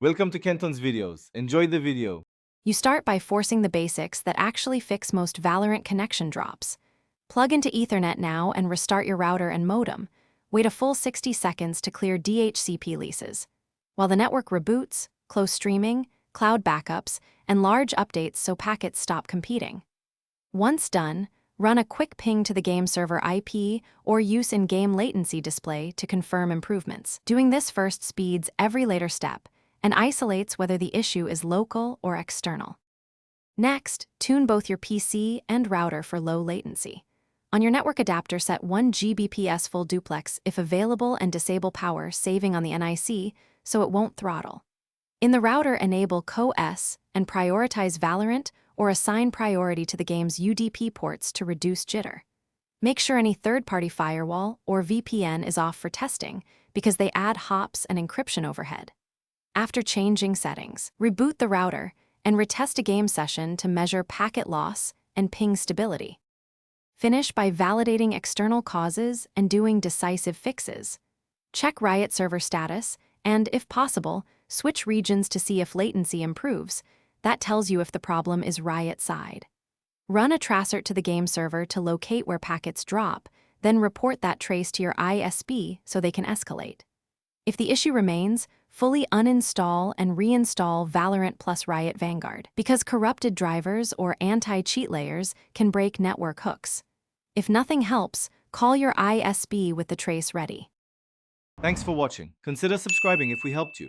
Welcome to Kenton's videos. Enjoy the video. You start by forcing the basics that actually fix most Valorant connection drops. Plug into Ethernet now and restart your router and modem. Wait a full 60 seconds to clear DHCP leases. While the network reboots, close streaming, cloud backups, and large updates so packets stop competing. Once done, run a quick ping to the game server IP or use in-game latency display to confirm improvements. Doing this first speeds every later step and isolates whether the issue is local or external. Next, tune both your PC and router for low latency. On your network adapter, set 1 Gbps full duplex if available and disable power saving on the NIC so it won't throttle. In the router, enable Co-S and prioritize Valorant or assign priority to the game's UDP ports to reduce jitter. Make sure any third-party firewall or VPN is off for testing because they add hops and encryption overhead. After changing settings, reboot the router and retest a game session to measure packet loss and ping stability. Finish by validating external causes and doing decisive fixes. Check Riot server status and, if possible, switch regions to see if latency improves. That tells you if the problem is Riot side. Run a tracert to the game server to locate where packets drop, then report that trace to your ISP so they can escalate. If the issue remains, fully uninstall and reinstall Valorant plus Riot Vanguard, because corrupted drivers or anti-cheat layers can break network hooks. If nothing helps, call your ISP with the trace ready. Thanks for watching. Consider subscribing if we helped you.